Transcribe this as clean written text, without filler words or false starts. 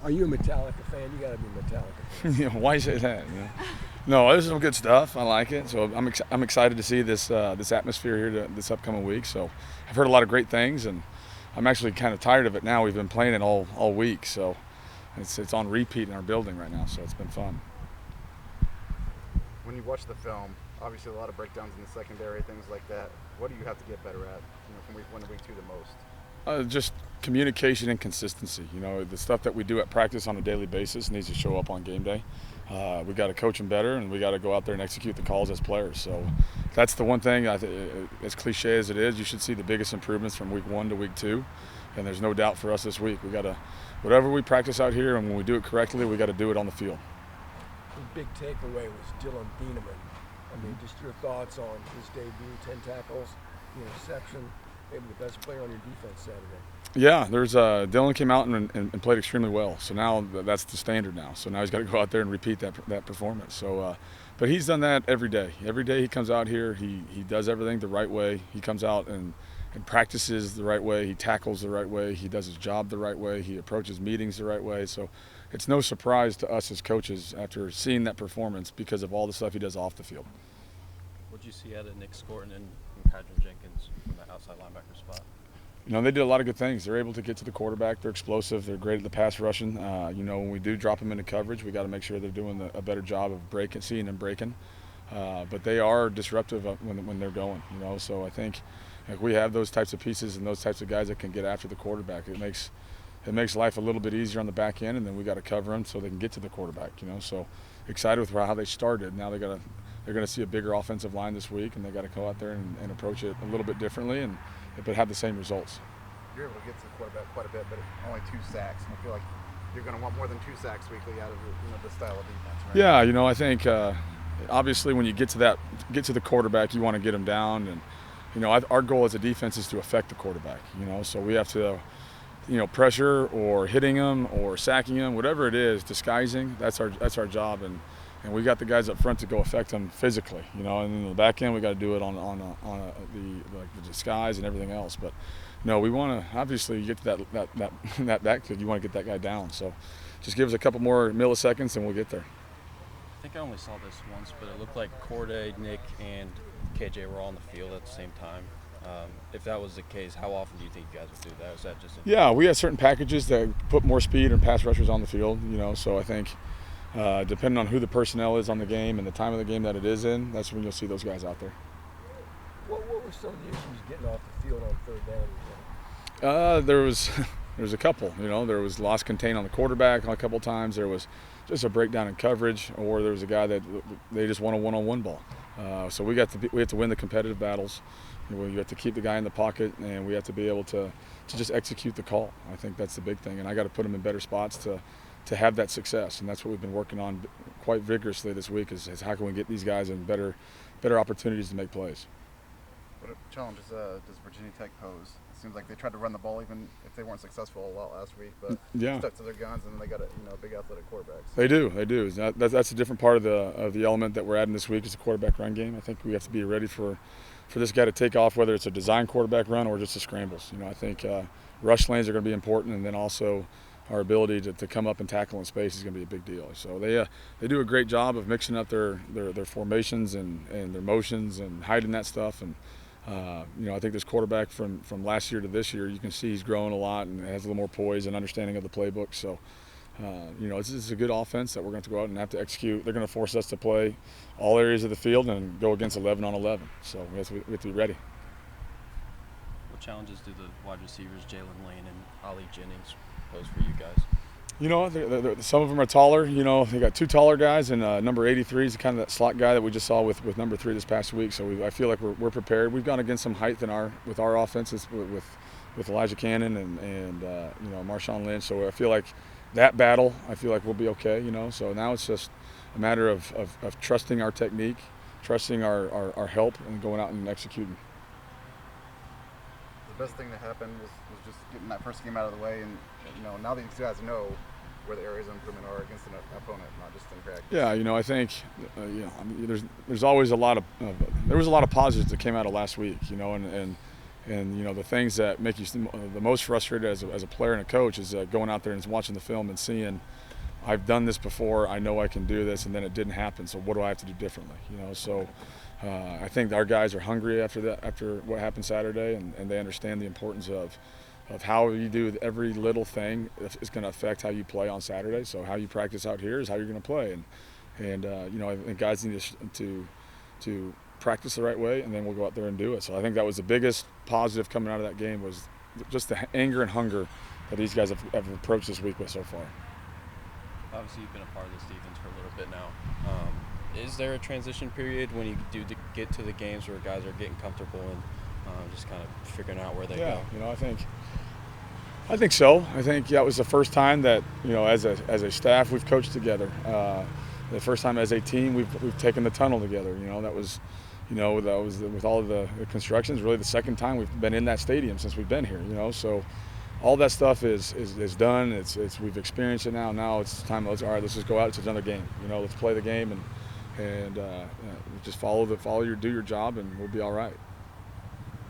Are you a Metallica fan? You got to be a Metallica fan. You know, why you say that? You know? No, this is some good stuff. I like it. So I'm excited to see this atmosphere here this upcoming week. So I've heard a lot of great things, and I'm actually kind of tired of it now. We've been playing it all week, so it's on repeat in our building right now. So it's been fun. When you watch the film, obviously a lot of breakdowns in the secondary, things like that. What do you have to get better at, from week 1 to week 2 the most? Just communication and consistency. You know, the stuff that we do at practice on a daily basis needs to show up on game day. We got to coach them better, and we got to go out there and execute the calls as players. So that's the one thing. As cliche as it is, you should see the biggest improvements from week 1 to week 2, and there's no doubt for us this week. We got to, whatever we practice out here, and when we do it correctly, we got to do it on the field. The big takeaway was Dylan Bieneman. I mean, just your thoughts on his debut: 10 tackles, interception. Maybe the best player on your defense Saturday. Yeah, Dylan came out and played extremely well. So now that's the standard now. So now he's got to go out there and repeat that performance. So, but he's done that every day. Every day he comes out here, he does everything the right way. He comes out and practices the right way. He tackles the right way. He does his job the right way. He approaches meetings the right way. So it's no surprise to us as coaches after seeing that performance because of all the stuff he does off the field. What did you see out of Nick Scorton and Kydron Jenkins from the outside linebacker spot? You know, they did a lot of good things. They're able to get to the quarterback. They're explosive. They're great at the pass rushing. When we do drop them into coverage, we got to make sure they're doing a better job of seeing them breaking. But they are disruptive when they're going. So I think if we have those types of pieces and those types of guys that can get after the quarterback, it makes life a little bit easier on the back end, and then we got to cover them so they can get to the quarterback. So excited with how they started. Now they're going to see a bigger offensive line this week, and they got to go out there and approach it a little bit differently, but have the same results. You're able to get to the quarterback quite a bit, but only 2 sacks. And I feel like you're going to want more than 2 sacks weekly out of the style of defense, right? Yeah, I think obviously when you get to the quarterback, you want to get him down, and our goal as a defense is to affect the quarterback. So we have to. Pressure or hitting them or sacking them, whatever it is, disguising. That's our job, and we got the guys up front to go affect them physically. And in the back end, we got to do it on the disguise and everything else. But no, we want to obviously get to that backfield. You want to get that guy down. So just give us a couple more milliseconds, and we'll get there. I think I only saw this once, but it looked like Corday, Nick, and KJ were all on the field at the same time. If that was the case, how often do you think you guys would do that? Is that just Yeah, we have certain packages that put more speed and pass rushers on the field. So I think depending on who the personnel is on the game and the time of the game that it is in, that's when you'll see those guys out there. What were some of the issues getting off the field on third down? There was a couple. There was lost contain on the quarterback a couple times. There was just a breakdown in coverage, or there was a guy that they just won a one-on-one ball. So we have to win the competitive battles. We have to keep the guy in the pocket, and we have to be able to just execute the call. I think that's the big thing, and I got to put them in better spots to have that success, and that's what we've been working on quite vigorously this week is how can we get these guys in better opportunities to make plays. What challenges does Virginia Tech pose? It seems like they tried to run the ball even if they weren't successful a lot last week, but stuck to their guns, and then they got a big athletic quarterbacks. They do. That's a different part of the element that we're adding this week is the quarterback run game. I think we have to be ready for this guy to take off, whether it's a design quarterback run or just the scrambles. I think rush lanes are going to be important, and then also our ability to come up and tackle in space is going to be a big deal. So they do a great job of mixing up their formations and their motions and hiding that stuff. And I think this quarterback from last year to this year, you can see he's growing a lot and has a little more poise and understanding of the playbook. So. This is a good offense that we're going to go out and have to execute. They're going to force us to play all areas of the field and go against 11 on 11. So we have to be ready. What challenges do the wide receivers, Jalen Lane and Ali Jennings, pose for you guys? Some of them are taller. They got 2 taller guys, and number 83 is kind of that slot guy that we just saw with number 3 this past week. So I feel like we're prepared. We've gone against some height with our offenses with Elijah Cannon and Marshawn Lynch. So I feel like that battle, we'll be okay, So now it's just a matter of trusting our technique, trusting our help, and going out and executing. The best thing that happened was just getting that first game out of the way, and now these guys know where the areas of improvement are against an opponent, not just in practice. Yeah, I think there's always there was a lot of positives that came out of last week, and And the things that make you the most frustrated as a player and a coach is going out there and watching the film and seeing, I've done this before, I know I can do this, and then it didn't happen. So what do I have to do differently? So I think our guys are hungry after what happened Saturday, and they understand the importance of how you do every little thing is going to affect how you play on Saturday. So how you practice out here is how you're going to play, and I think guys need to practice the right way, and then we'll go out there and do it. So I think that was the biggest positive coming out of that game, was just the anger and hunger that these guys have approached this week with so far. Obviously, you've been a part of this defense for a little bit now. Is there a transition period when you do get to the games where guys are getting comfortable and just kind of figuring out where they go? I think so. I think that was the first time that as a staff we've coached together. The first time as a team we've taken the tunnel together. That was with all of the constructions, really the second time we've been in that stadium since we've been here. So all that stuff is done. We've experienced it now. Now it's time. Let's just go out. It's another game. Let's play the game and just do your job, and we'll be all right.